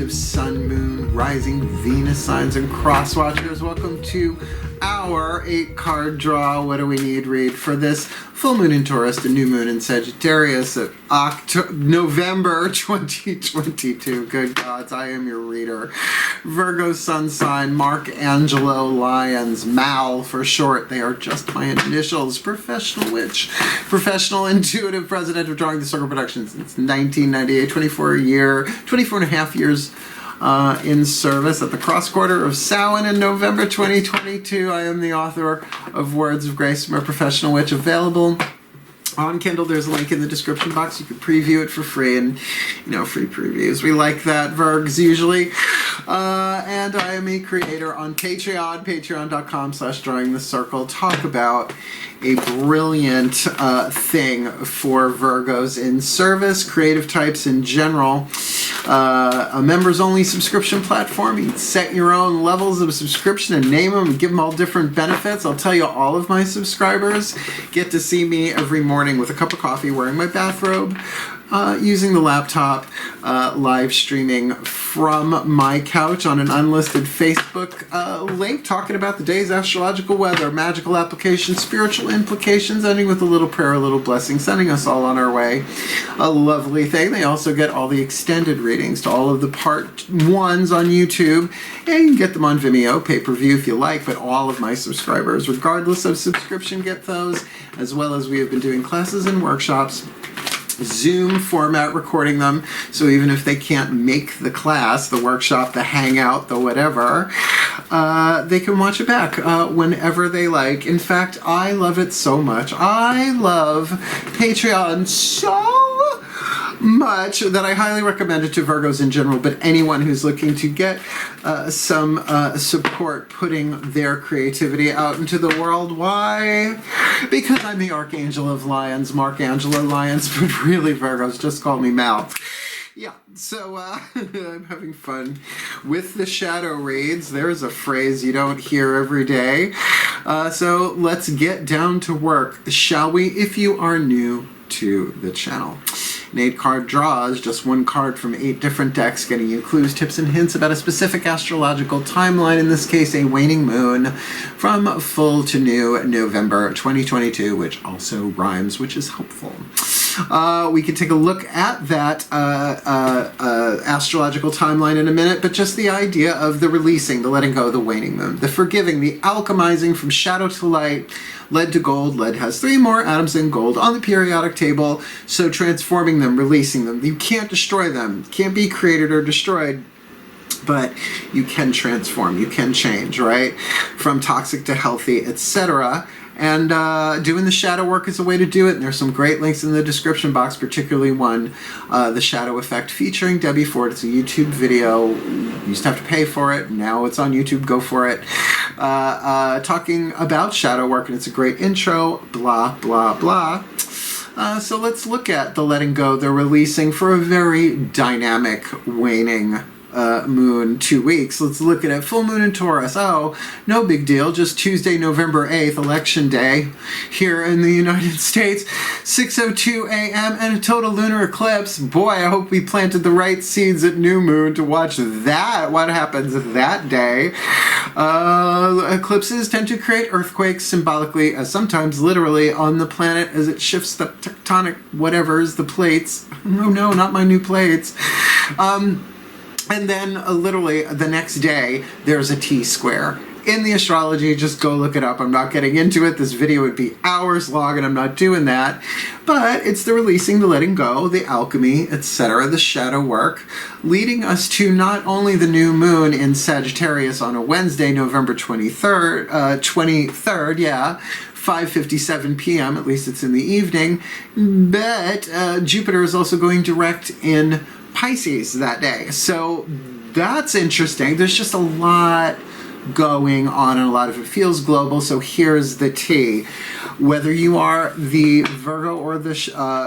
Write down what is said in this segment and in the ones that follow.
active sun, moon, rising Venus signs and cross watchers. Welcome to our 8-card draw. What do we need read for this full moon in Taurus, the new moon in Sagittarius at November 2022. Good gods, I am your reader. Virgo sun sign, Mark Angelo Lyons, Mal for short. They are just my initials. Professional witch, professional intuitive president of Drawing the Circle Productions since 1998, 24 and a half years in service at the cross quarter of Samhain in November 2022. I am the author of Words of Grace from a Professional Witch, available on Kindle. There's a link in the description box. You can preview it for free, and free previews. We like that, Virgs, usually. And I am a creator on Patreon, patreon.com/drawingthecircle. Talk about a brilliant thing for Virgos in service, creative types in general. A members-only subscription platform. You can set your own levels of subscription and name them and give them all different benefits. I'll tell you, all of my subscribers get to see me every morning with a cup of coffee, wearing my bathrobe, using the laptop, live streaming from my couch on an unlisted Facebook link, talking about the day's astrological weather, magical applications, spiritual implications, ending with a little prayer, a little blessing, sending us all on our way. A lovely thing. They also get all the extended readings to all of the part ones on YouTube, and you can get them on Vimeo, pay-per-view if you like, but all of my subscribers, regardless of subscription, get those, as well as we have been doing classes and workshops, Zoom format, recording them, so even if they can't make the class, the workshop, the hangout, the whatever, they can watch it back whenever they like. In fact, I love it so much. I love Patreon so much that I highly recommend it to Virgos in general, but anyone who's looking to get some support putting their creativity out into the world. Why? Because I'm the Archangel of Lyons, Mark Angelo Lyons, but really Virgos just call me Mal. Yeah, so I'm having fun with the shadow reads. There's a phrase you don't hear every day. So let's get down to work, shall we? If you are new to the channel, an 8-card draw is just one card from 8 different decks, getting you clues, tips, and hints about a specific astrological timeline, in this case a waning moon, from full to new November 2022, which also rhymes, which is helpful. We can take a look at that astrological timeline in a minute, but just the idea of the releasing, the letting go of the waning moon, the forgiving, the alchemizing from shadow to light, lead to gold. Lead has 3 more atoms than gold on the periodic table, so transforming them, releasing them. You can't destroy them, can't be created or destroyed, but you can transform, you can change, right? From toxic to healthy, etc. And doing the shadow work is a way to do it, and there's some great links in the description box, particularly one, The Shadow Effect, featuring Debbie Ford. It's a YouTube video. You used to have to pay for it. Now it's on YouTube. Go for it. Talking about shadow work, and it's a great intro, blah, blah, blah. So let's look at the letting go, the releasing for a very dynamic waning moon 2 weeks. Let's look at it. Full moon in Taurus. Oh, no big deal. Just Tuesday, November 8th, election day here in the United States. 6:02 a.m. and a total lunar eclipse. Boy, I hope we planted the right seeds at new moon to watch that. What happens that day? Eclipses tend to create earthquakes symbolically, sometimes literally, on the planet as it shifts the tectonic whatevers, the plates. Oh no, not my new plates. And then literally the next day, there's a T-square. In the astrology, just go look it up. I'm not getting into it. This video would be hours long, and I'm not doing that. But it's the releasing, the letting go, the alchemy, etc., the shadow work, leading us to not only the new moon in Sagittarius on a Wednesday, November 23rd, 5:57 p.m., at least it's in the evening, but Jupiter is also going direct in Pisces that day. So that's interesting. There's just a lot going on, and a lot of it feels global. So here's the tea. Whether you are the Virgo or the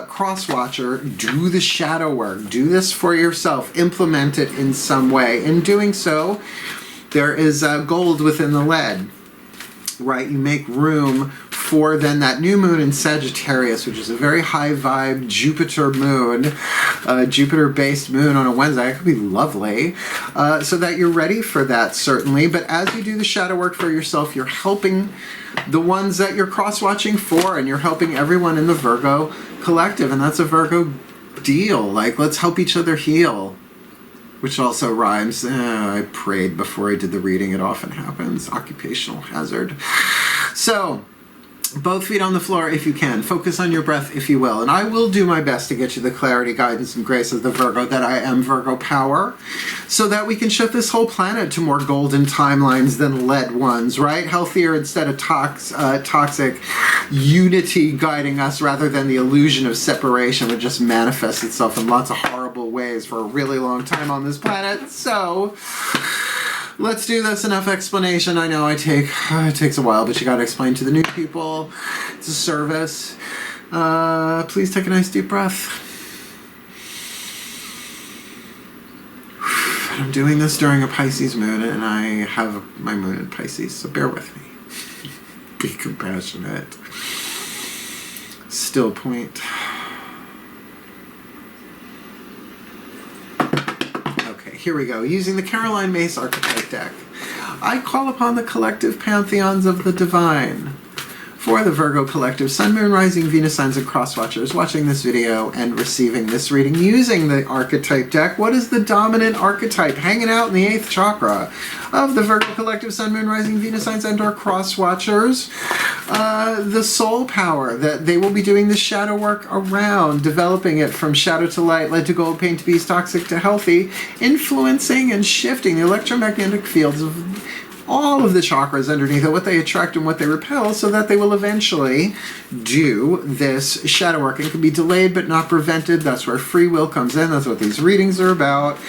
cross watcher, do the shadow work. Do this for yourself. Implement it in some way. In doing so, there is gold within the lead, right? You make room for then that new moon in Sagittarius, which is a very high vibe Jupiter moon, Jupiter-based moon on a Wednesday. It could be lovely. So that you're ready for that, certainly. But as you do the shadow work for yourself, you're helping the ones that you're cross-watching for, and you're helping everyone in the Virgo collective, and that's a Virgo deal. Like, let's help each other heal. Which also rhymes. I prayed before I did the reading. It often happens. Occupational hazard. So, both feet on the floor if you can. Focus on your breath if you will. And I will do my best to get you the clarity, guidance, and grace of the Virgo that I am, Virgo power, so that we can shift this whole planet to more golden timelines than lead ones, right? Healthier instead of toxic unity guiding us rather than the illusion of separation, which just manifests itself in lots of horrible ways for a really long time on this planet. So let's do this. Enough explanation. I know it takes a while, but you got to explain to the new people. It's a service. Please take a nice deep breath. I'm doing this during a Pisces moon, and I have my moon in Pisces, so bear with me. Be compassionate. Still point. Okay, here we go. Using the Caroline Myss archetype deck, I call upon the collective pantheons of the divine. For the Virgo collective, Sun, Moon, Rising, Venus signs, and cross watchers watching this video and receiving this reading using the archetype deck, what is the dominant archetype hanging out in the 8th chakra of the Virgo collective, Sun, Moon, Rising, Venus signs, and/or cross watchers? The soul power that they will be doing the shadow work around, developing it from shadow to light, lead to gold, pain to beast, toxic to healthy, influencing and shifting the electromagnetic fields of all of the chakras underneath it, what they attract and what they repel, so that they will eventually do this shadow work. It can be delayed but not prevented. That's where free will comes in. That's what these readings are about.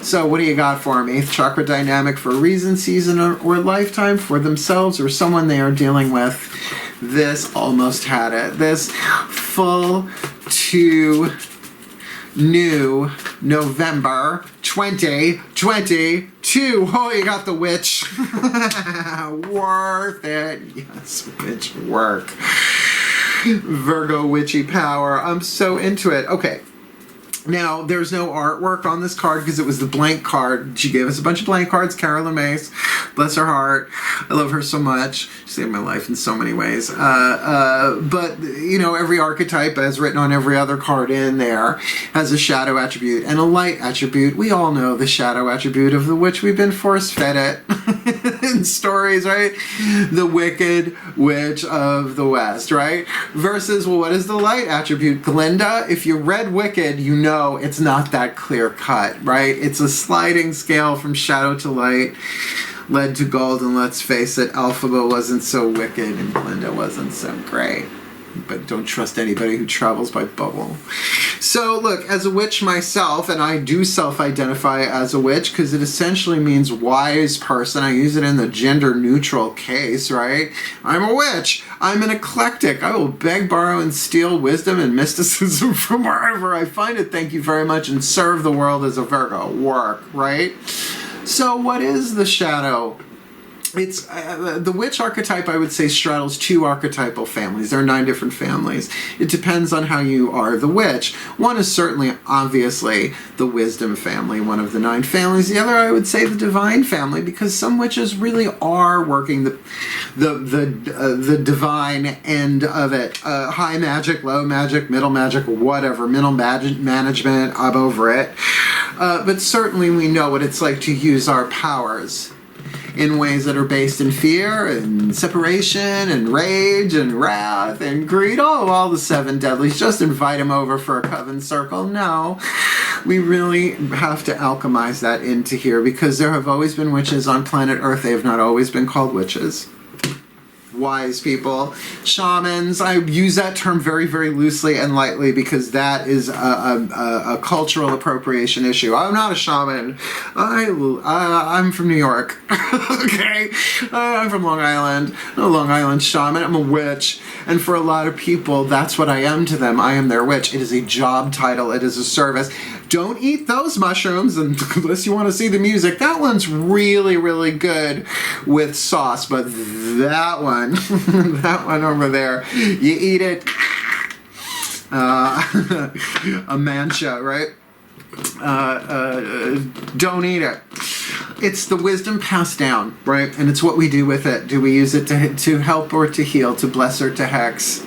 So what do you got for them? 8th chakra dynamic for a reason, season, or lifetime, for themselves or someone they are dealing with. This almost had it. This full to new November 2022. Oh, you got the witch. Worth it. Yes, witch work. Virgo witchy power. I'm so into it. Okay. Now, there's no artwork on this card because it was the blank card. She gave us a bunch of blank cards. Caroline Myss, bless her heart. I love her so much. She saved my life in so many ways. But, you know, every archetype, as written on every other card in there, has a shadow attribute and a light attribute. We all know the shadow attribute of the witch. We've been force-fed it in stories, right? The wicked witch of the West, right? Versus, well, what is the light attribute? Glinda, if you read Wicked, you know it's not that clear cut, right? It's a sliding scale from shadow to light, lead to gold, and let's face it, Alphaba wasn't so wicked and Glinda wasn't so great. But don't trust anybody who travels by bubble. So look, as a witch myself, and I do self-identify as a witch because it essentially means wise person. I use it in the gender-neutral case, right? I'm a witch. I'm an eclectic. I will beg, borrow, and steal wisdom and mysticism from wherever I find it. Thank you very much, and serve the world as a Virgo. Work, right? So what is the shadow? It's the witch archetype, I would say, straddles 2 archetypal families. There are 9 different families. It depends on how you are the witch. One is certainly, obviously, the wisdom family, one of the 9 families. The other, I would say, the divine family, because some witches really are working the divine end of it. High magic, low magic, middle magic, whatever. Middle management, I'm over it. But certainly we know what it's like to use our powers in ways that are based in fear and separation and rage and wrath and greed. Oh, all the 7 deadlies. Just invite them over for a coven circle. No, we really have to alchemize that into here because there have always been witches on planet Earth. They have not always been called witches. Wise people, shamans. I use that term very, very loosely and lightly because that is a cultural appropriation issue. I'm not a shaman. I'm from New York. Okay? I'm from Long Island. I'm a Long Island shaman. I'm a witch. And for a lot of people, that's what I am to them. I am their witch. It is a job title. It is a service. Don't eat those mushrooms unless you want to see the music. That one's really, really good with sauce, but that one, that one over there, you eat it, a mancha, right? Don't eat it. It's the wisdom passed down, right? And it's what we do with it. Do we use it to help or to heal, to bless or to hex?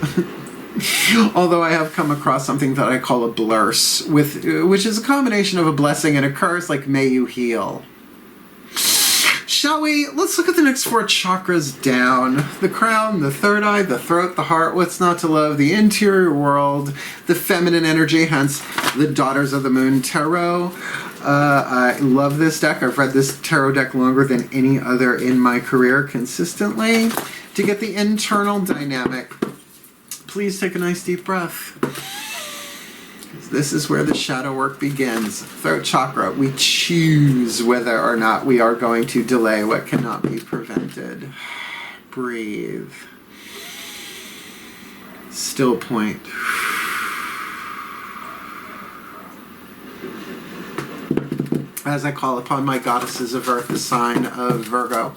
Although I have come across something that I call a blurse, which is a combination of a blessing and a curse, like may you heal. Shall we? Let's look at the next 4 chakras down. The crown, the third eye, the throat, the heart, what's not to love, the interior world, the feminine energy, hence the Daughters of the Moon Tarot. I love this deck. I've read this tarot deck longer than any other in my career consistently. To get the internal dynamic, please take a nice deep breath. This is where the shadow work begins. Throat chakra. We choose whether or not we are going to delay what cannot be prevented. Breathe. Still point. As I call upon my goddesses of earth, the sign of Virgo.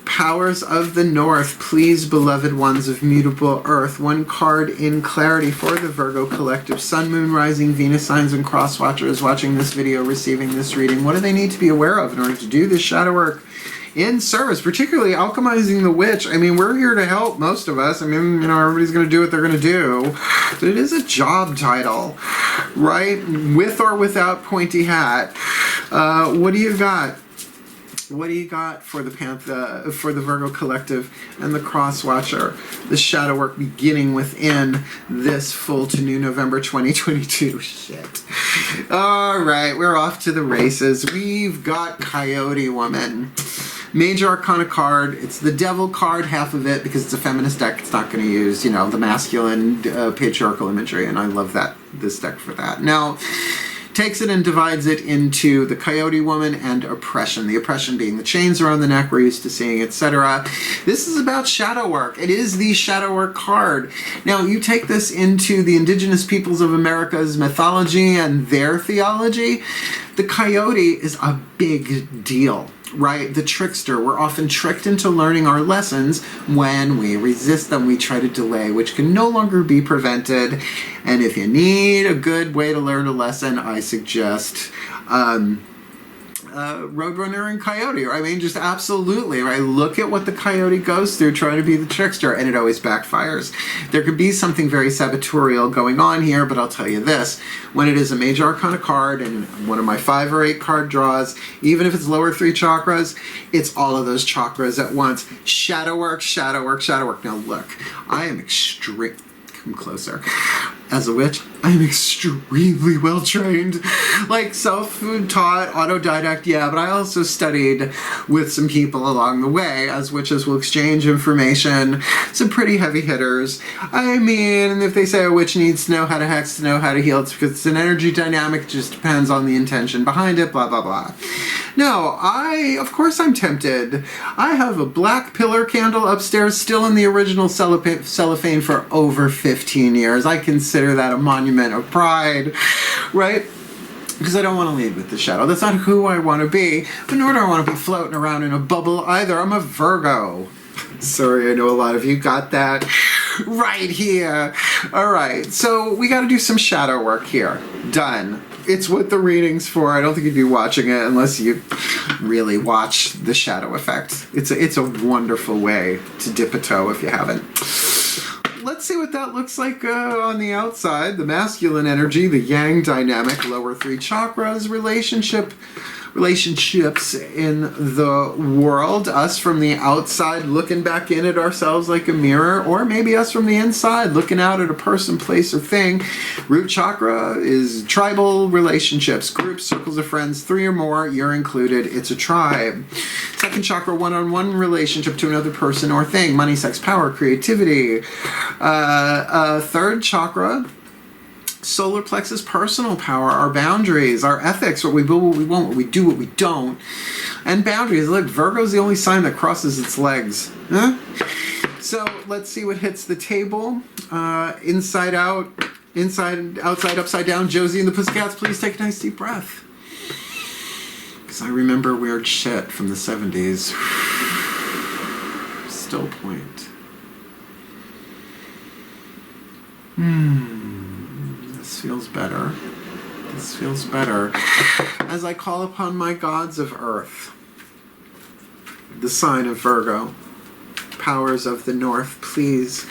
Powers of the North, please, beloved ones of mutable earth. 1 card in clarity for the Virgo collective. Sun, Moon, Rising, Venus signs, and cross watchers watching this video, receiving this reading. What do they need to be aware of in order to do this shadow work in service, particularly alchemizing the witch? I mean, we're here to help, most of us. I mean, you know, everybody's going to do what they're going to do. But it is a job title, right? With or without pointy hat. What do you got? What do you got for the for the Virgo collective and the cross watcher? The shadow work beginning within this full to new November 2022. Shit. All right, we're off to the races. We've got Coyote Woman. Major Arcana card. It's the Devil card, half of it, because it's a feminist deck. It's not going to use, you know, the masculine patriarchal imagery, and I love this deck for that. Now, takes it and divides it into the Coyote Woman and oppression. The oppression being the chains around the neck we're used to seeing, etc. This is about shadow work. It is the shadow work card. Now, you take this into the indigenous peoples of America's mythology and their theology. The coyote is a big deal. Right? The trickster. We're often tricked into learning our lessons when we resist them. We try to delay, which can no longer be prevented. And if you need a good way to learn a lesson, I suggest Roadrunner and Coyote. I mean, just absolutely, right? Look at what the coyote goes through trying to be the trickster, and it always backfires. There could be something very sabotorial going on here, but I'll tell you this. When it is a major arcana card and one of my 5 or 8 card draws, even if it's lower 3 chakras, it's all of those chakras at once. Shadow work, shadow work, shadow work. Now look, I am come closer. As a witch, I'm extremely well trained. Like self-taught, autodidact, yeah, but I also studied with some people along the way, as witches will exchange information, some pretty heavy hitters. I mean, if they say a witch needs to know how to hex, to know how to heal, it's because it's an energy dynamic, it just depends on the intention behind it, blah, blah, blah. No, of course I'm tempted. I have a black pillar candle upstairs, still in the original cellophane for over 15 years. I consider that a monument of pride, right? Because I don't want to lead with the shadow. That's not who I want to be, but nor do I want to be floating around in a bubble either. I'm a Virgo. Sorry, I know a lot of you got that right here. All right, so we got to do some shadow work here. Done. It's what the reading's for. I don't think you'd be watching it unless you really watch the shadow effect. It's a wonderful way to dip a toe if you haven't. Let's see what that looks like on the outside. The masculine energy, the yang dynamic, lower 3 chakras, relationships in the world. Us from the outside looking back in at ourselves like a mirror, or maybe us from the inside looking out at a person, place, or thing. Root chakra is tribal relationships, groups, circles of friends, 3 or more, you're included, it's a tribe. Second chakra, one-on-one relationship to another person or thing, money, sex, power, creativity. Third chakra, solar plexus, personal power, our boundaries, our ethics, what we will, what we won't, what we do, what we don't. And boundaries. Look, Virgo's the only sign that crosses its legs. Huh? So let's see what hits the table. Inside out, inside, outside, upside down, Josie and the Pussycats, please take a nice deep breath. Because I remember weird shit from the 70s. Still point. This feels better. This feels better. As I call upon my gods of earth, the sign of Virgo, powers of the north, please,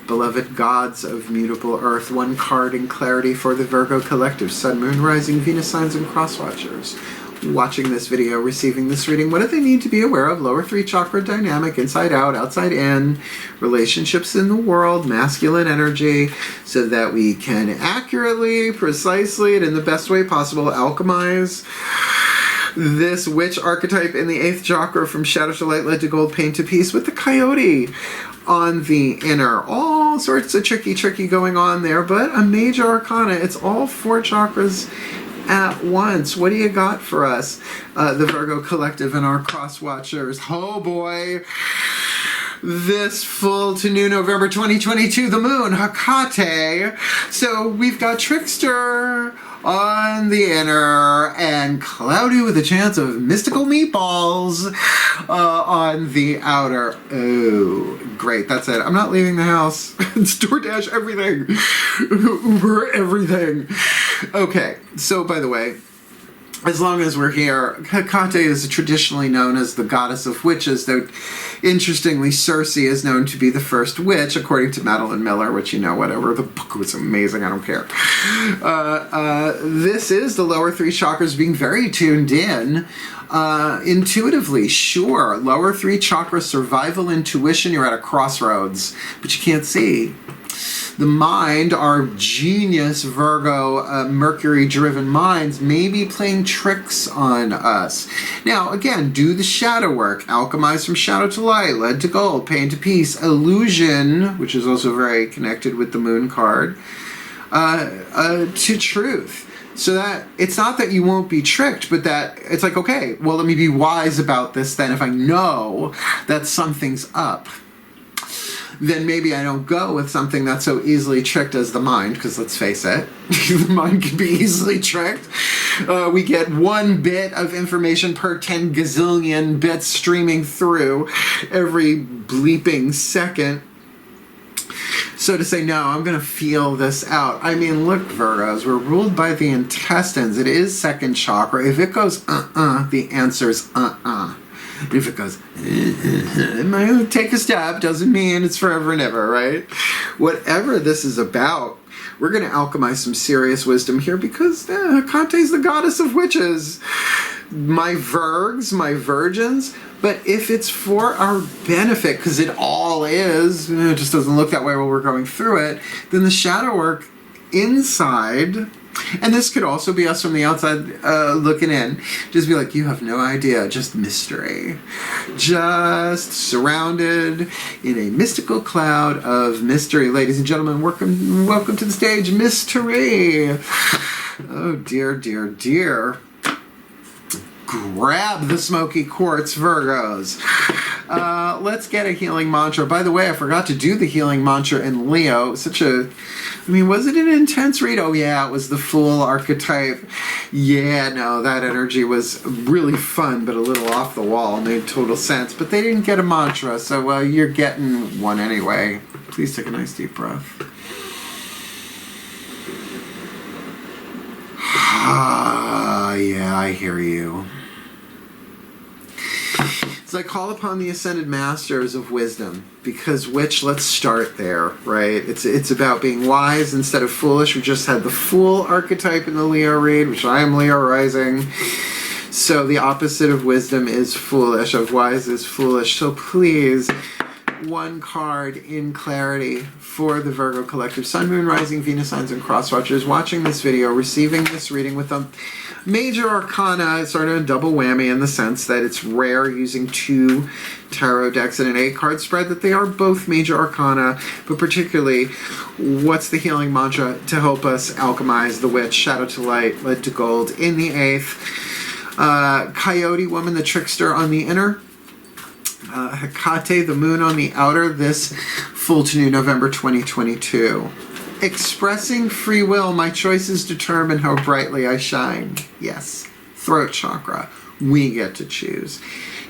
beloved gods of mutable earth, one card in clarity for the Virgo collective, Sun, Moon, Rising, Venus signs, and cross watchers watching this video, receiving this reading. What do they need to be aware of? Lower 3 chakra dynamic, inside out, outside in, relationships in the world, masculine energy, so that we can accurately, precisely, and in the best way possible alchemize this witch archetype in the 8th chakra, from shadow to light, lead to gold, pain to peace, with the coyote on the inner. All sorts of tricky going on there, but a major arcana. It's all 4 chakras at once. What do you got for us, the Virgo collective and our cross watchers? Oh boy. This full to new November 2022, the moon, Hecate. So we've got trickster on the inner and cloudy with a chance of mystical meatballs on the outer. Oh, great. That's it. I'm not leaving the house. It's DoorDash everything. Uber everything. Okay. So, by the way, as long as we're here, Hecate is traditionally known as the goddess of witches, though interestingly Circe is known to be the first witch, according to Madeline Miller, which, you know, whatever, the book was amazing, I don't care. This is the lower 3 chakras being very tuned in, intuitively, sure. Lower 3 chakra survival intuition, you're at a crossroads, but you can't see. The mind, our genius Virgo, Mercury-driven minds, may be playing tricks on us. Now, again, do the shadow work. Alchemize from shadow to light, lead to gold, pain to peace, illusion, which is also very connected with the moon card, to truth. So that it's not that you won't be tricked, but that it's like, okay, well, let me be wise about this then. If I know that something's up, then maybe I don't go with something that's so easily tricked as the mind, because let's face it, the mind can be easily tricked. We get 1 bit of information per 10 gazillion bits streaming through every bleeping second. So to say, no, I'm going to feel this out. I mean, look, Virgos, we're ruled by the intestines. It is 2nd chakra. If it goes, the answer's If it goes, it might take a step, doesn't mean it's forever and ever, right? Whatever this is about, we're going to alchemize some serious wisdom here, because Hecate's the goddess of witches. My Virgs, my virgins, but if it's for our benefit, because it all is, it just doesn't look that way while we're going through it, then the shadow work inside. And this could also be us from the outside looking in. Just be like, you have no idea. Just mystery. Just surrounded in a mystical cloud of mystery. Ladies and gentlemen, welcome to the stage, Mystery. Oh, dear, dear, dear. Grab the smoky quartz, Virgos. Let's get a healing mantra. By the way, I forgot to do the healing mantra in Leo. Was it an intense read? Oh yeah, it was the Fool archetype. Yeah, no, that energy was really fun, but a little off the wall. Made total sense. But they didn't get a mantra, so you're getting one anyway. Please take a nice deep breath. Yeah, I hear you. So I call upon the Ascended Masters of Wisdom, because let's start there, right? It's about being wise instead of foolish. We just had the Fool archetype in the Leo read, which I am Leo rising. So the opposite of wisdom is foolish, of wise is foolish. So please, 1 card in clarity for the Virgo collective, Sun, Moon, Rising, Venus signs, and cross watchers watching this video, receiving this reading with a major arcana, sort of a double whammy in the sense that it's rare using 2 tarot decks in an 8-card spread, that they are both major arcana, but particularly, what's the healing mantra to help us alchemize the witch, shadow to light, lead to gold in the 8th, Coyote Woman, the trickster on the inner, Hecate, the moon on the outer, this full to new November 2022. Expressing free will, my choices determine how brightly I shine. Yes. Throat chakra. We get to choose.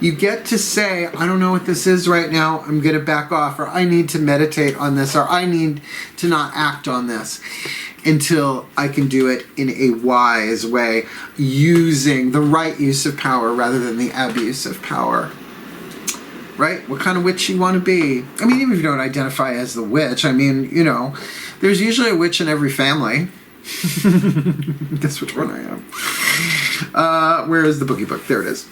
You get to say, I don't know what this is right now, I'm going to back off, or I need to meditate on this, or I need to not act on this until I can do it in a wise way, using the right use of power rather than the abuse of power. Right? What kind of witch you want to be. I mean, even if you don't identify as the witch, I mean, you know, there's usually a witch in every family. Guess which one I am. Where is the boogie book? There it is.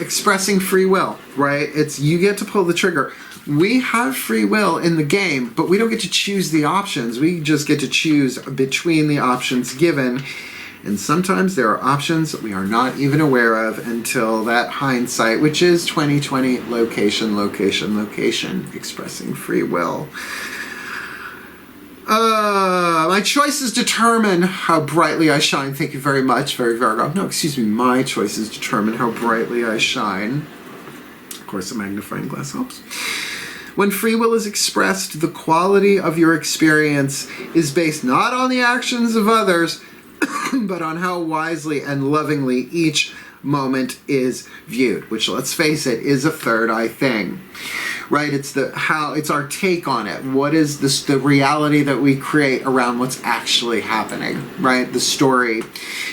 Expressing free will, right? It's you get to pull the trigger. We have free will in the game, but we don't get to choose the options. We just get to choose between the options given. And sometimes there are options that we are not even aware of until that hindsight, which is 2020, location, location, location, expressing free will. My choices determine how brightly I shine. Thank you very much, very Virgo. No, excuse me, my choices determine how brightly I shine. Of course, a magnifying glass helps. When free will is expressed, the quality of your experience is based not on the actions of others, but on how wisely and lovingly each moment is viewed, which, let's face it, is a third eye thing, right? It's our take on it. What is the reality that we create around what's actually happening, right? The story,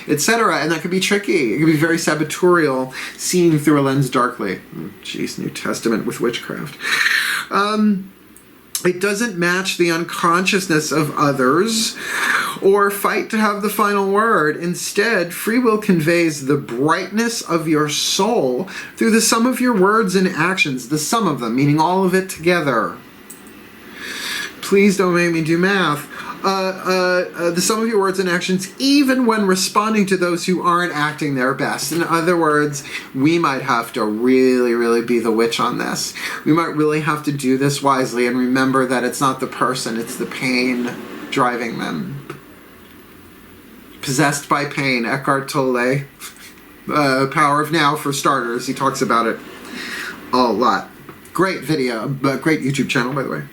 etc. And that could be tricky. It could be very sabotorial, seeing through a lens darkly. Jeez, New Testament with witchcraft. It doesn't match the unconsciousness of others or fight to have the final word. Instead, free will conveys the brightness of your soul through the sum of your words and actions, the sum of them, meaning all of it together. Please don't make me do math. The sum of your words and actions, even when responding to those who aren't acting their best. In other words, we might have to really, really be the witch on this. We might really have to do this wisely and remember that it's not the person, it's the pain driving them. Possessed by pain, Eckhart Tolle. Power of Now, for starters. He talks about it a lot. Great video, great YouTube channel, by the way.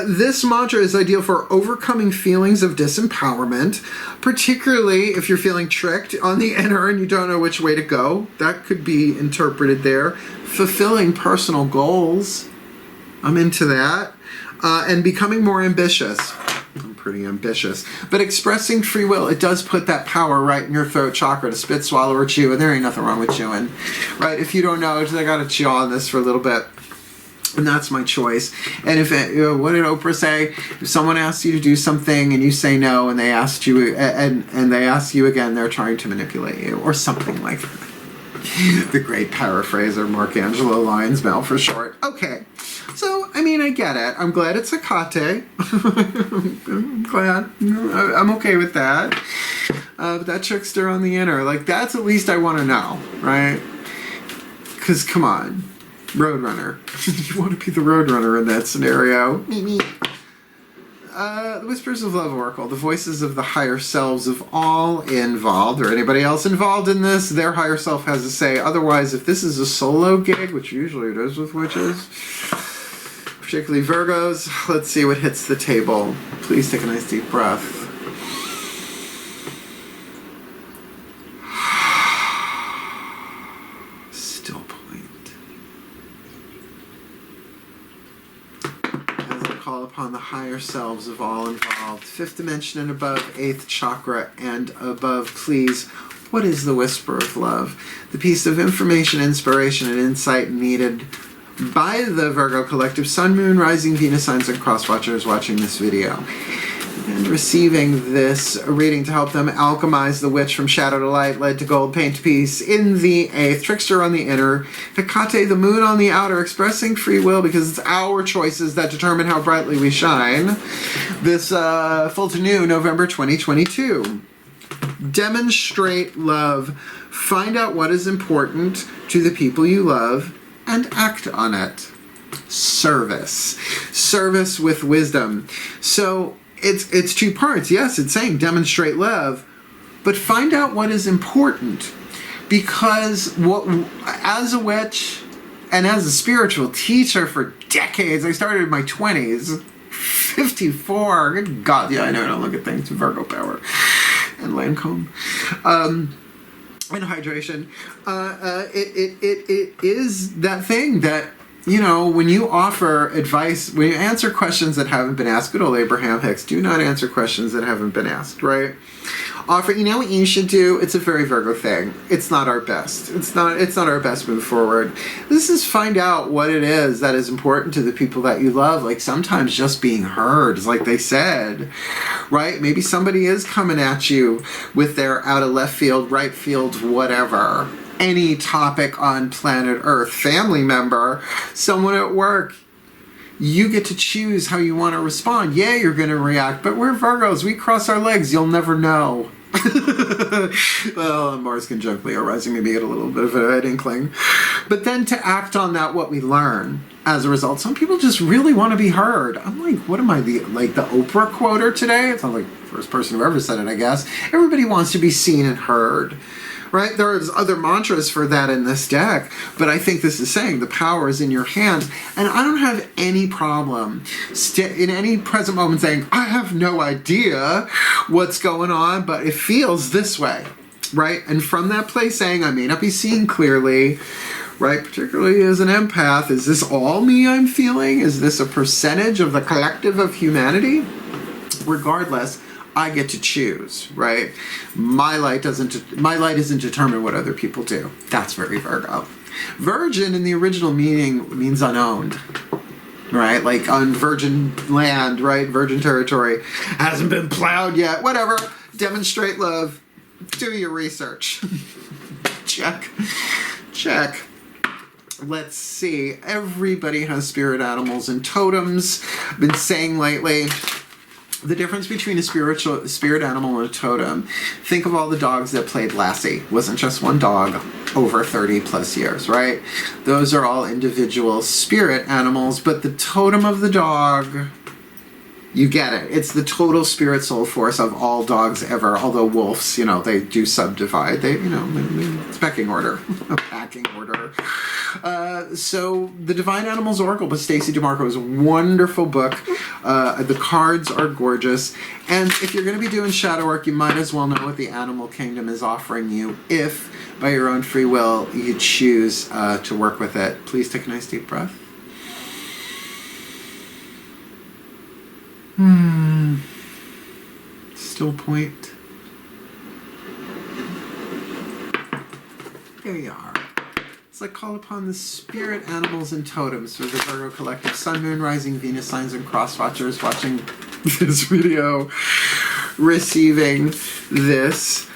This mantra is ideal for overcoming feelings of disempowerment, particularly if you're feeling tricked on the inner and you don't know which way to go. That could be interpreted there. Fulfilling personal goals. I'm into that. And becoming more ambitious. I'm pretty ambitious. But expressing free will, it does put that power right in your throat chakra to spit, swallow, or chew. And there ain't nothing wrong with chewing. Right? If you don't know, I got to chew on this for a little bit. And that's my choice. And if what did Oprah say? If someone asks you to do something and you say no, and they asked you and they ask you again, they're trying to manipulate you, or something like that. The great paraphraser, Angelo, Lyons for short. Okay, so I mean, I get it. I'm glad it's Hecate. I'm glad. I'm okay with that. But that trickster on the inner, like that's at least I want to know, right? Because come on. Roadrunner. You want to be the Roadrunner in that scenario. The Whispers of Love Oracle, the voices of the higher selves of all involved, or anybody else involved in this, their higher self has a say. Otherwise, if this is a solo gig, which usually it is with witches, particularly Virgos, let's see what hits the table. Please take a nice deep breath. Call upon the higher selves of all involved. 5th dimension and above, 8th chakra and above. Please, what is the whisper of love? The piece of information, inspiration, and insight needed by the Virgo collective, Sun, Moon, Rising, Venus signs, and cross watchers watching this video. And receiving this reading to help them alchemize the witch from shadow to light, lead to gold, paint to peace in the 8th, trickster on the inner, Hecate, the moon on the outer, expressing free will because it's our choices that determine how brightly we shine. This full to new November 2022. Demonstrate love. Find out what is important to the people you love and act on it. Service. Service with wisdom. So it's 2 parts. Yes, it's saying demonstrate love, but find out what is important. Because as a witch and as a spiritual teacher for decades, I started in my 20s, 54. Good God, yeah, I know I don't look at things. Virgo power. And Lancome. And hydration. It is that thing that, you know, when you offer advice, when you answer questions that haven't been asked, good old Abraham Hicks, do not answer questions that haven't been asked, right? Offer, you know what you should do? It's a very Virgo thing. It's not our best. It's not our best move forward. This is find out what it is that is important to the people that you love. Like sometimes just being heard, like they said, right? Maybe somebody is coming at you with their out of left field, right field, whatever. Any topic on planet Earth, family member, someone at work, you get to choose how you want to respond. Yeah, you're going to react, but we're Virgos. We cross our legs. You'll never know. Well, Mars conjunct Leo rising, maybe get a little bit of an inkling. But then to act on that, what we learn as a result, some people just really want to be heard. I'm like, what am I, the Oprah quoter today? It's not like the first person who ever said it, I guess. Everybody wants to be seen and heard. Right? There's other mantras for that in this deck, but I think this is saying the power is in your hands. And I don't have any problem in any present moment saying, I have no idea what's going on, but it feels this way, right? And from that place saying, I may not be seeing clearly, right? Particularly as an empath, is this all me I'm feeling? Is this a percentage of the collective of humanity? Regardless, I get to choose, right? My light isn't determined what other people do. That's very Virgo. Virgin in the original meaning means unowned, right? Like on virgin land, right? Virgin territory hasn't been plowed yet. Whatever. Demonstrate love. Do your research. Check. Check. Let's see. Everybody has spirit animals and totems. I've been saying lately, the difference between a spirit animal and a totem. Think of all the dogs that played Lassie. Wasn't just one dog over 30 plus years, right? Those are all individual spirit animals, but the totem of the dog, you get it. It's the total spirit soul force of all dogs ever. Although wolves, you know, they do subdivide. They, you know, it's pecking order, a packing order. So the Divine Animals Oracle by Stacey DeMarco is a wonderful book. The cards are gorgeous. And if you're going to be doing shadow work, you might as well know what the animal kingdom is offering you if, by your own free will, you choose to work with it. Please take a nice deep breath. Still point. There you are. It's like call upon the spirit animals and totems for the Virgo collective. Sun, Moon, Rising, Venus signs, and cross watchers watching this video, receiving this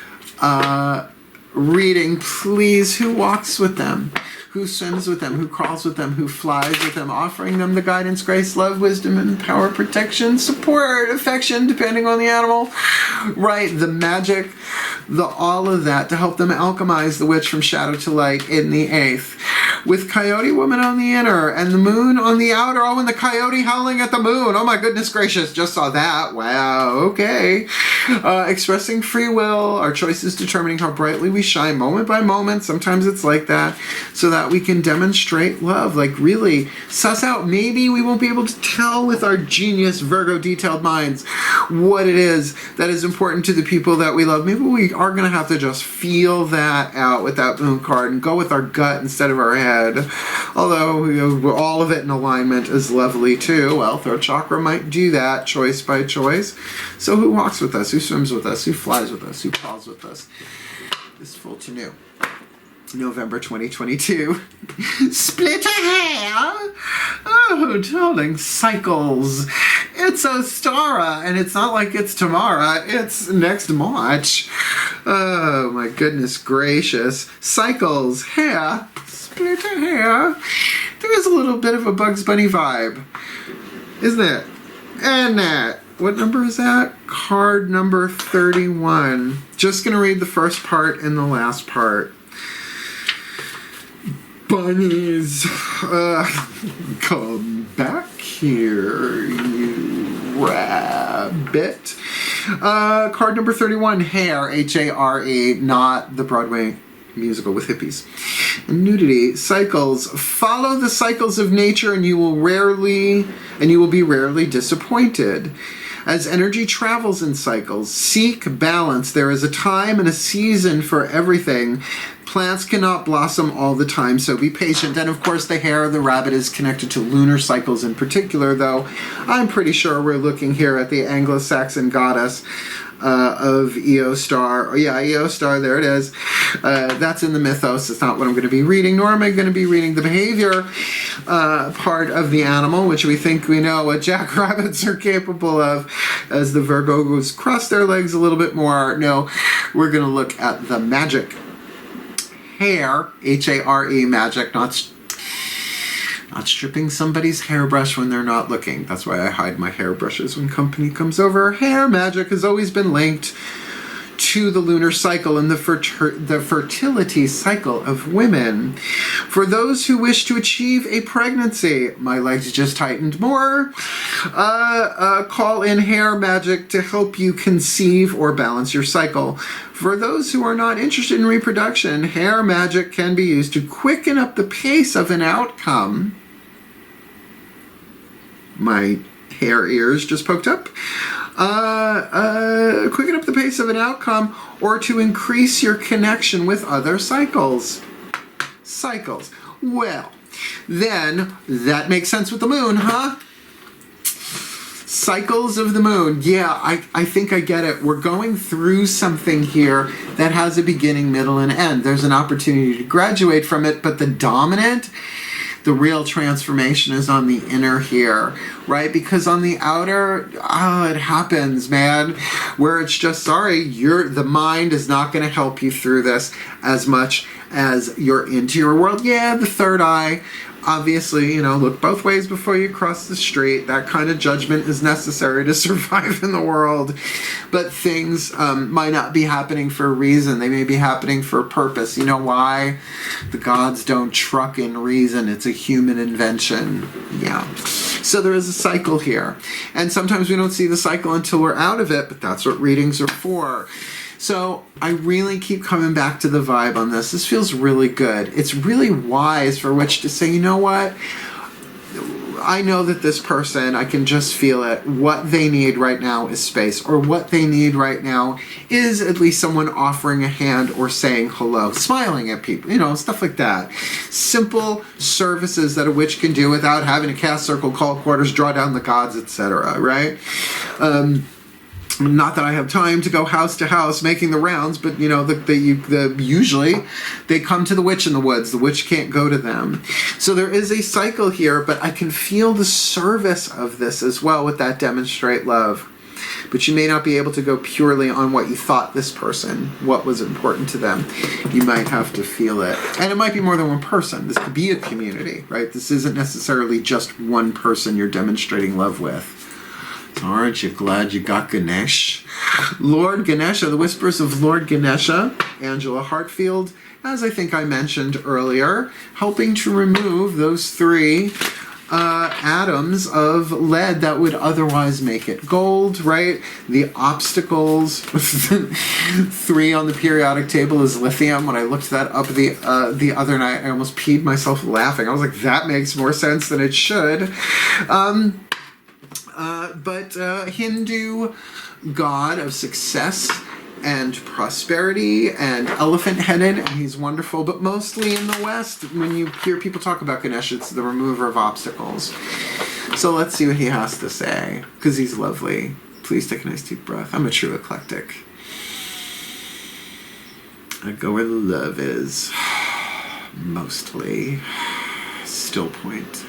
reading. Please, who walks with them? Who swims with them, who crawls with them, who flies with them, offering them the guidance, grace, love, wisdom, and power, protection, support, affection, depending on the animal, right? The magic, the all of that to help them alchemize the witch from shadow to light in the 8th. With Coyote Woman on the inner and the moon on the outer. Oh, and the coyote howling at the moon. Oh my goodness gracious, just saw that. Wow, okay. Expressing free will, our choices determining how brightly we shine moment by moment. Sometimes it's like that. So that we can demonstrate love. Like really suss out. Maybe we won't be able to tell with our genius Virgo detailed minds what it is that is important to the people that we love. Maybe we are going to have to just feel that out with that moon card and go with our gut instead of our head. Although, you know, all of it in alignment is lovely too. Well, throat chakra might do that choice by choice. So who walks with us? Who swims with us? Who flies with us? Who crawls with us? This full to new. November 2022. Split a hair? Oh, darling, cycles. It's Ostara, and it's not like it's tomorrow. It's next March. Oh, my goodness gracious. Cycles, hair, split a hair. There is a little bit of a Bugs Bunny vibe, isn't it? And that. What number is that? Card number 31. Just going to read the first part and the last part. Bunnies, come back here, you rabbit. Card number 31, Hair, H-A-R-E, not the Broadway musical with hippies. Nudity, cycles. Follow the cycles of nature and you will be rarely disappointed. As energy travels in cycles, seek balance. There is a time and a season for everything. Plants cannot blossom all the time, so be patient. And of course, the hair of the rabbit is connected to lunar cycles in particular, though I'm pretty sure we're looking here at the Anglo-Saxon goddess of Eostar. Oh, yeah, Eostar, there it is. That's in the mythos. It's not what I'm going to be reading, nor am I going to be reading the behavior part of the animal, which we think we know what jackrabbits are capable of, as the Virgos cross their legs a little bit more. No, we're going to look at the magic. Hair, H-A-R-E, magic, not stripping somebody's hairbrush when they're not looking. That's why I hide my hairbrushes when company comes over. Hair magic has always been linked to the lunar cycle and the fertility cycle of women. For those who wish to achieve a pregnancy, my legs just tightened more, call in hair magic to help you conceive or balance your cycle. For those who are not interested in reproduction, hair magic can be used to quicken up the pace of an outcome. My hair ears just poked up. Quicken up the pace of an outcome or to increase your connection with other cycles. Cycles. Well, then that makes sense with the moon, huh? Cycles of the moon. Yeah, I think I get it. We're going through something here that has a beginning, middle, and end. There's an opportunity to graduate from it, but the real transformation is on the inner here, right? Because on the outer, it happens, man, where it's just, sorry, the mind is not going to help you through this as much as your interior world. Yeah, the third eye, obviously, look both ways before you cross the street. That kind of judgment is necessary to survive in the world. But things might not be happening for a reason. They may be happening for a purpose. You know why? The gods don't truck in reason. It's a human invention. Yeah. So there is a cycle here. And sometimes we don't see the cycle until we're out of it, but that's what readings are for. So I really keep coming back to the vibe on this. This feels really good. It's really wise for which to say, you know what? I know that this person, I can just feel it. What they need right now is space, or what they need right now is at least someone offering a hand or saying hello, smiling at people, stuff like that. Simple services that a witch can do without having to cast circle, call quarters, draw down the gods, etc., right? Not that I have time to go house to house making the rounds, but usually they come to the witch in the woods. The witch can't go to them. So there is a cycle here, but I can feel the service of this as well with that demonstrate love. But you may not be able to go purely on what you thought this person, what was important to them. You might have to feel it. And it might be more than one person. This could be a community, right? This isn't necessarily just one person you're demonstrating love with. Aren't you glad you got Ganesh? Lord Ganesha, the Whispers of Lord Ganesha, Angelo Hartfield, as I think I mentioned earlier, helping to remove those 3 atoms of lead that would otherwise make it gold, right? The obstacles, 3 on the periodic table is lithium. When I looked that up the other night, I almost peed myself laughing. I was like, that makes more sense than it should. But Hindu god of success and prosperity and elephant-headed, and he's wonderful, but mostly in the West, when you hear people talk about Ganesh, it's the remover of obstacles. So let's see what he has to say, because he's lovely. Please take a nice deep breath. I'm a true eclectic. I go where the love is. Mostly. Still point.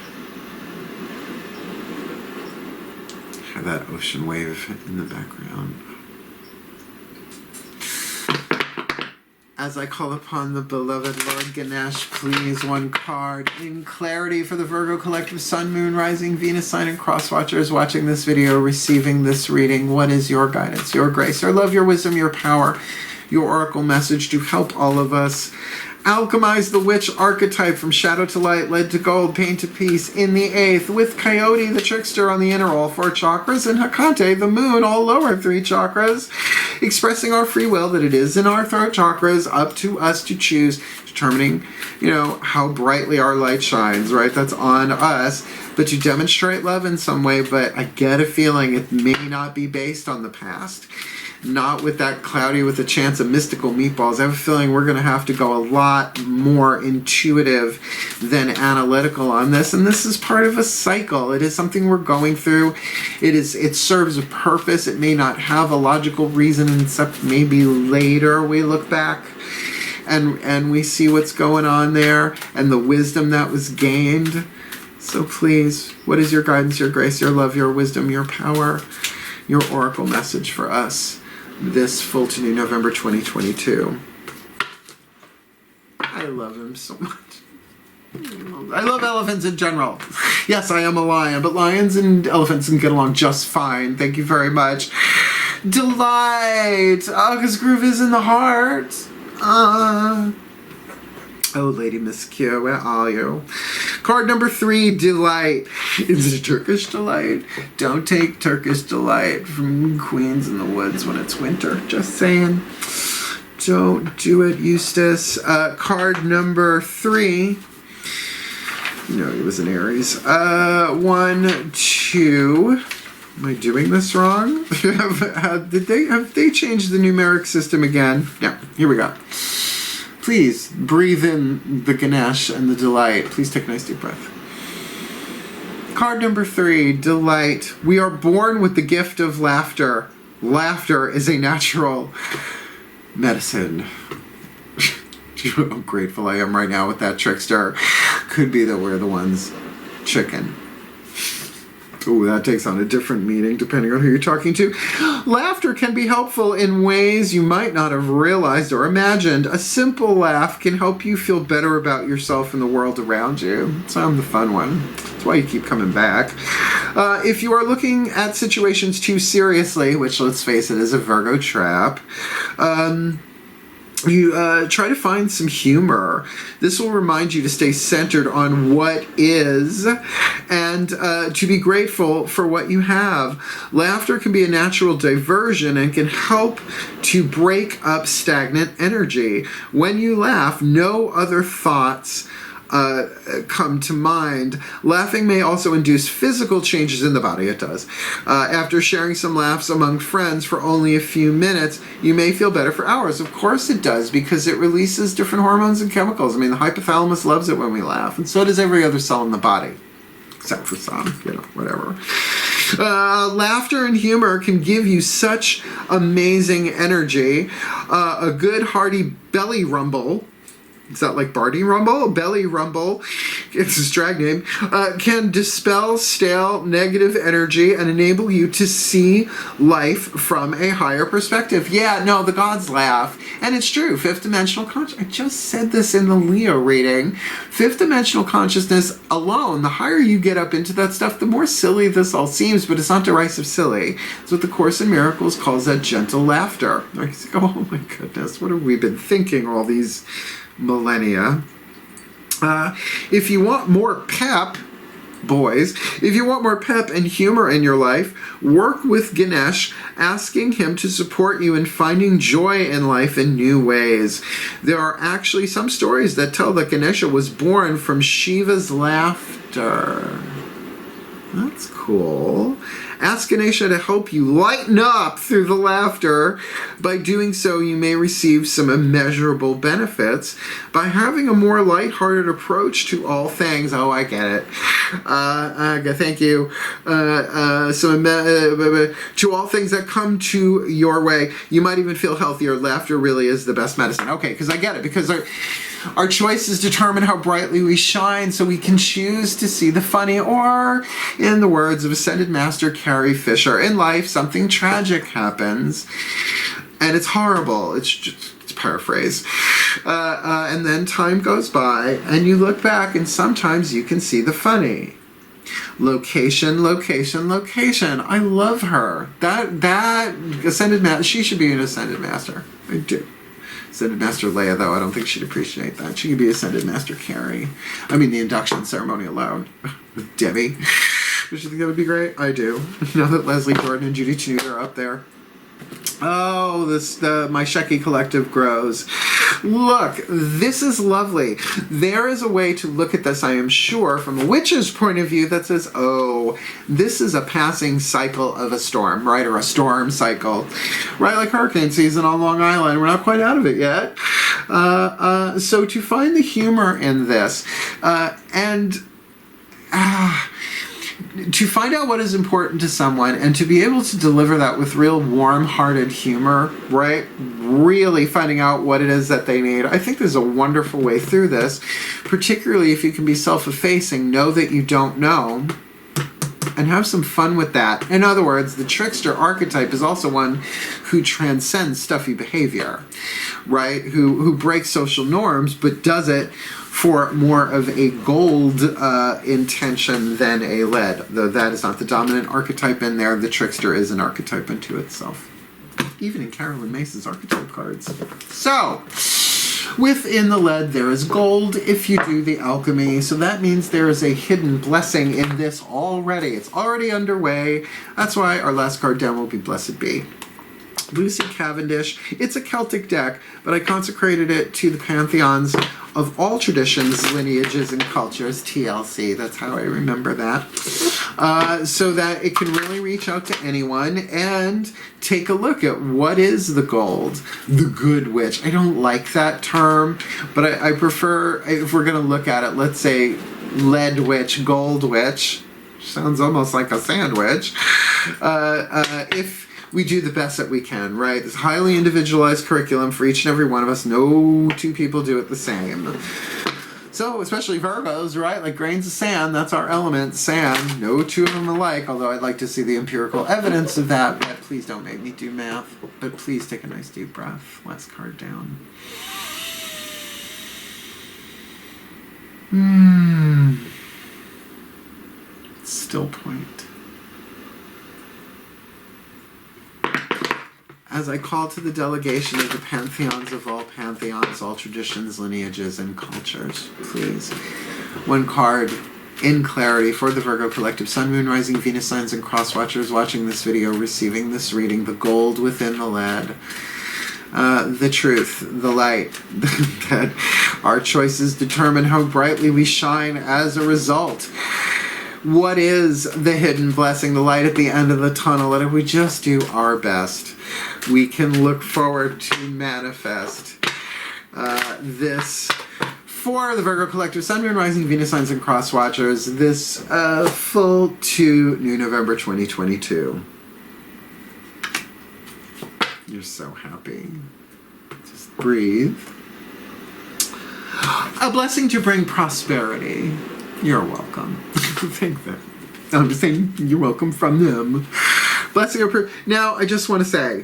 That ocean wave in the background. As I call upon the beloved Lord Ganesh, please one card in clarity for the Virgo collective Sun, Moon, Rising, Venus sign, and cross watchers watching this video, receiving this reading. What is your guidance, your grace, your love, your wisdom, your power, your oracle message to help all of us Alchemize the witch archetype from shadow to light, lead to gold, pain to peace in the 8th, with Coyote the trickster on the inner all 4 chakras, and Hecate the moon all lower 3 chakras, expressing our free will that it is in our throat chakras, up to us to choose, determining, how brightly our light shines, right? That's on us, but to demonstrate love in some way. But I get a feeling it may not be based on the past. Not with that cloudy with a chance of mystical meatballs. I have a feeling we're going to have to go a lot more intuitive than analytical on this. And this is part of a cycle. It is something we're going through. It serves a purpose. It may not have a logical reason, except maybe later we look back and we see what's going on there and the wisdom that was gained. So please, what is your guidance, your grace, your love, your wisdom, your power, your oracle message for us this full to new November 2022? I love him so much. I love elephants in general. Yes, I am a lion, but lions and elephants can get along just fine. Thank you very much. Delight. Because groove is in the heart. Oh, Lady Miss Q, where are you? Card number 3, Delight. Is it Turkish Delight? Don't take Turkish Delight from Queens in the Woods when it's winter. Just saying. Don't do it, Eustace. Card number 3. No, he was an Aries. 1, 2. Am I doing this wrong? Have they changed the numeric system again? Yeah, here we go. Please breathe in the Ganesh and the Delight. Please take a nice deep breath. Card number 3, Delight. We are born with the gift of laughter. Laughter is a natural medicine. Do you know how grateful I am right now with that trickster? Could be that we're the ones. Chicken. Ooh, that takes on a different meaning depending on who you're talking to. Laughter can be helpful in ways you might not have realized or imagined. A simple laugh can help you feel better about yourself and the world around you. So I'm the fun one. That's why you keep coming back. If you are looking at situations too seriously, which let's face it is a Virgo trap, you try to find some humor. This will remind you to stay centered on what is and to be grateful for what you have. Laughter can be a natural diversion and can help to break up stagnant energy. When you laugh, no other thoughts come to mind. Laughing may also induce physical changes in the body. It does. After sharing some laughs among friends for only a few minutes, you may feel better for hours. Of course it does, because it releases different hormones and chemicals. I mean, the hypothalamus loves it when we laugh, and so does every other cell in the body, except for some, whatever. Laughter and humor can give you such amazing energy. A good hearty belly rumble. Is that like Barney Rumble? Belly Rumble, it's his drag name, can dispel stale negative energy and enable you to see life from a higher perspective. Yeah, no, the gods laugh. And it's true, fifth dimensional consciousness. I just said this in the Leo reading. Fifth dimensional consciousness alone, the higher you get up into that stuff, the more silly this all seems, but it's not derisive silly. It's what the Course in Miracles calls that gentle laughter. I say, oh my goodness, what have we been thinking all these millennia? If you want more pep, boys, if you want more pep and humor in your life, work with Ganesh, asking him to support you in finding joy in life in new ways. There are actually some stories that tell that Ganesha was born from Shiva's laughter. That's cool. Ask Ganesha to help you lighten up through the laughter. By doing so, you may receive some immeasurable benefits by having a more lighthearted approach to all things. Oh, I get it. Thank you. To all things that come to your way, you might even feel healthier. Laughter really is the best medicine. Okay, because I get it. Because our choices determine how brightly we shine, so we can choose to see the funny, or, in the words of Ascended Master Carrie Fisher, in life something tragic happens, and it's horrible. It's paraphrase. And then time goes by, and you look back, and sometimes you can see the funny. Location, location, location. I love her. That Ascended Master, she should be an Ascended Master. I do. Ascended Master Leia, though, I don't think she'd appreciate that. She could be Ascended Master Carrie. I mean, the induction ceremony alone. With Debbie. Does you think that would be great? I do. Now that Leslie Jordan and Judy Tenuta are up there. Oh, my Shecky collective grows. Look, this is lovely. There is a way to look at this, I am sure, from a witch's point of view that says, oh, this is a passing cycle of a storm, right? Or a storm cycle, right? Like hurricane season on Long Island. We're not quite out of it yet. So to find the humor in this, to find out what is important to someone and to be able to deliver that with real warm-hearted humor, right? Really finding out what it is that they need. I think there's a wonderful way through this, particularly if you can be self-effacing, know that you don't know, and have some fun with that. In other words, the trickster archetype is also one who transcends stuffy behavior, right? Who breaks social norms, but does it for more of a gold intention than a lead. Though that is not the dominant archetype in there, the trickster is an archetype unto itself. Even in Carolyn Mace's archetype cards. So, within the lead there is gold if you do the alchemy. So that means there is a hidden blessing in this already. It's already underway. That's why our last card down will be Blessed Be. Lucy Cavendish. It's a Celtic deck, but I consecrated it to the pantheons of all traditions, lineages, and cultures, TLC. That's how I remember that. So that it can really reach out to anyone and take a look at what is the gold, the good witch. I don't like that term, but I prefer, if we're going to look at it, let's say lead witch, gold witch. Sounds almost like a sandwich. If we do the best that we can, right? This highly individualized curriculum for each and every one of us. No two people do it the same. So, especially Virgos, right? Like grains of sand, that's our element, sand. No two of them alike, although I'd like to see the empirical evidence of that. But please don't make me do math. But please take a nice deep breath. Last card down. Still point. As I call to the delegation of the pantheons of all pantheons, all traditions, lineages, and cultures, please. One card in clarity for the Virgo Collective, Sun, Moon, Rising, Venus signs, and cross watchers watching this video, receiving this reading, the gold within the lead, the truth, the light, that our choices determine how brightly we shine as a result. What is the hidden blessing, the light at the end of the tunnel? And if we just do our best, we can look forward to manifest this for the Virgo Collective, Sun, Moon, Rising, Venus signs, and cross watchers, this full to new November 2022. You're so happy. Just breathe. A blessing to bring prosperity. You're welcome. Think that. I'm just saying you're welcome from them. Blessing her. Now, I just want to say,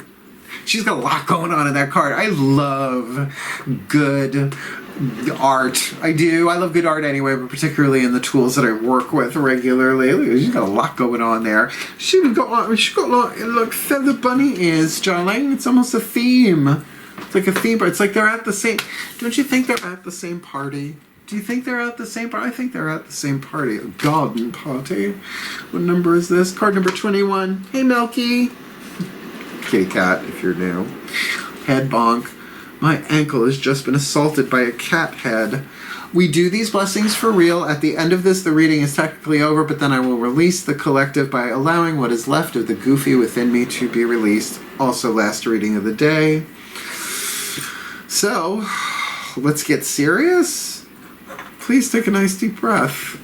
she's got a lot going on in that card. I love good art. I do. I love good art anyway, but particularly in the tools that I work with regularly. She's got a lot going on there. She got like feather bunny ears, darling. It's almost a theme. It's like a theme, but it's like they're at the same. Don't you think they're at the same party? Do you think they're at the same party? I think they're at the same party. A garden party. What number is this? Card number 21. Hey, Milky. Kitty cat, if you're new. Head bonk. My ankle has just been assaulted by a cat head. We do these blessings for real. At the end of this, the reading is technically over, but then I will release the collective by allowing what is left of the goofy within me to be released. Also, last reading of the day. So, let's get serious. Please take a nice deep breath.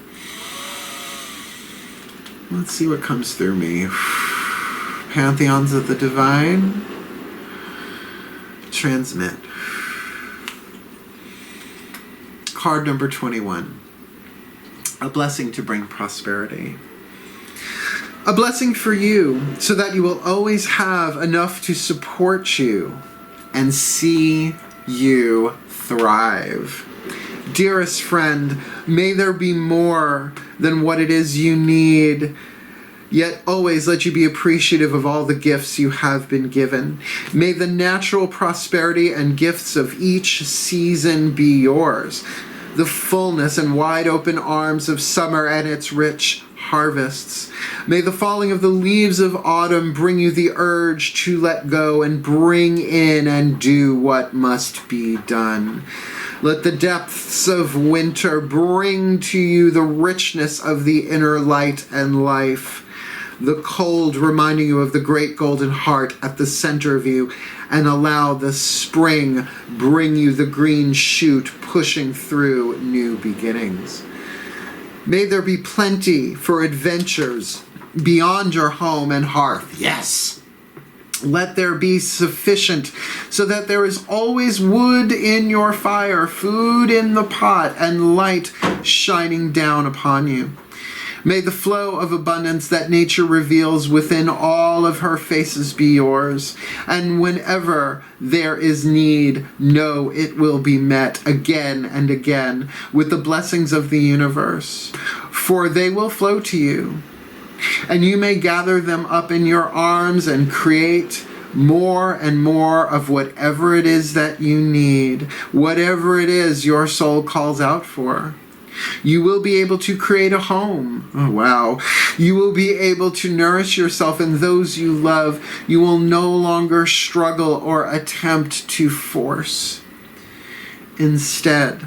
Let's see what comes through me. Pantheons of the Divine. Transmit. Card number 21. A blessing to bring prosperity. A blessing for you so that you will always have enough to support you and see you thrive. Dearest friend, may there be more than what it is you need yet always let you be appreciative of all the gifts you have been given. May the natural prosperity and gifts of each season be yours. The fullness and wide open arms of summer and its rich harvests. May the falling of the leaves of autumn bring you the urge to let go and bring in and do what must be done. Let the depths of winter bring to you the richness of the inner light and life, the cold reminding you of the great golden heart at the center of you, and allow the spring bring you the green shoot pushing through new beginnings. May there be plenty for adventures beyond your home and hearth. Yes! Let there be sufficient so that there is always wood in your fire, food in the pot, and light shining down upon you. May the flow of abundance that nature reveals within all of her faces be yours. And whenever there is need, know it will be met again and again with the blessings of the universe. For they will flow to you, and you may gather them up in your arms and create more and more of whatever it is that you need, whatever it is your soul calls out for. You will be able to create a home. Oh, wow. You will be able to nourish yourself and those you love. You will no longer struggle or attempt to force. Instead,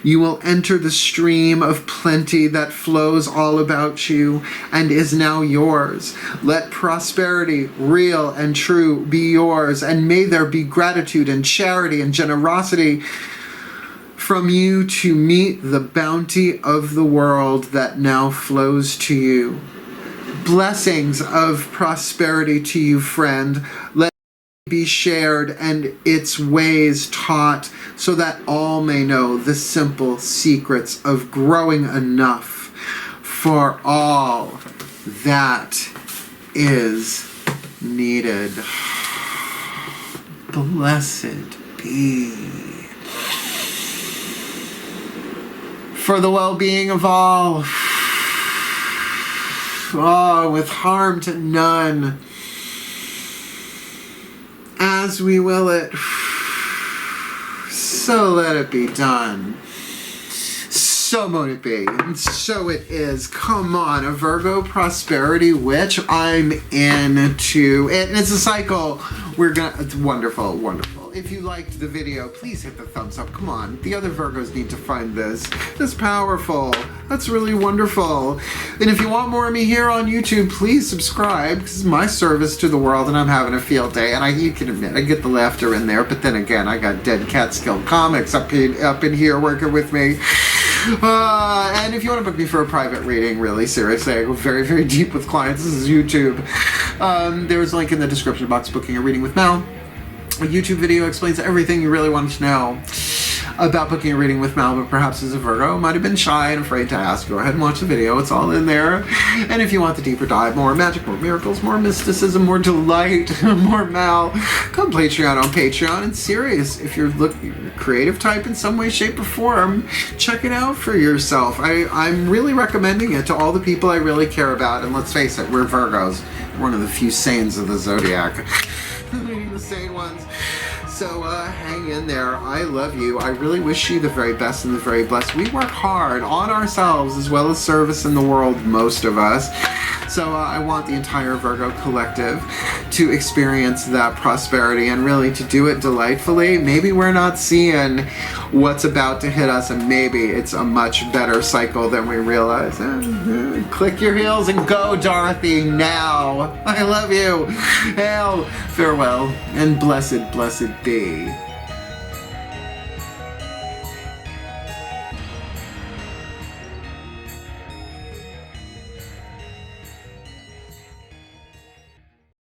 you will enter the stream of plenty that flows all about you and is now yours. Let prosperity, real and true, be yours, and may there be gratitude and charity and generosity from you to meet the bounty of the world that now flows to you. Blessings of prosperity to you, friend. Let it be shared and its ways taught so that all may know the simple secrets of growing enough for all that is needed. Blessed be. For the well-being of all, with harm to none, as we will it, so let it be done. So mote it be, and so it is. Come on, a Virgo prosperity witch. I'm into it, and it's a cycle. It's wonderful, wonderful. If you liked the video, please hit the thumbs up. Come on, the other Virgos need to find this. That's powerful. That's really wonderful. And if you want more of me here on YouTube, please subscribe, because it's my service to the world, and I'm having a field day. And you can admit, I get the laughter in there, but then again, I got Dead Catskill Comics up in here working with me. And if you want to book me for a private reading, really, seriously, I go very, very deep with clients. This is YouTube. There's a link in the description box, booking a reading with Mel. A YouTube video explains everything you really want to know about booking a reading with Mel, but perhaps as a Virgo, might have been shy and afraid to ask. Go ahead and watch the video. It's all in there. And if you want the deeper dive, more magic, more miracles, more mysticism, more delight, more Mel, come Patreon on Patreon. And serious, if you're looking creative type in some way, shape, or form, check it out for yourself. I'm really recommending it to all the people I really care about. And let's face it, we're Virgos. We're one of the few sanes of the zodiac. The sane ones. So hang in there. I love you. I really wish you the very best and the very blessed. We work hard on ourselves as well as service in the world, most of us. So I want the entire Virgo collective to experience that prosperity and really to do it delightfully. Maybe we're not seeing what's about to hit us, and maybe it's a much better cycle than we realize. Click your heels and go, Dorothy, now. I love you. Hail, farewell, and blessed, blessed be.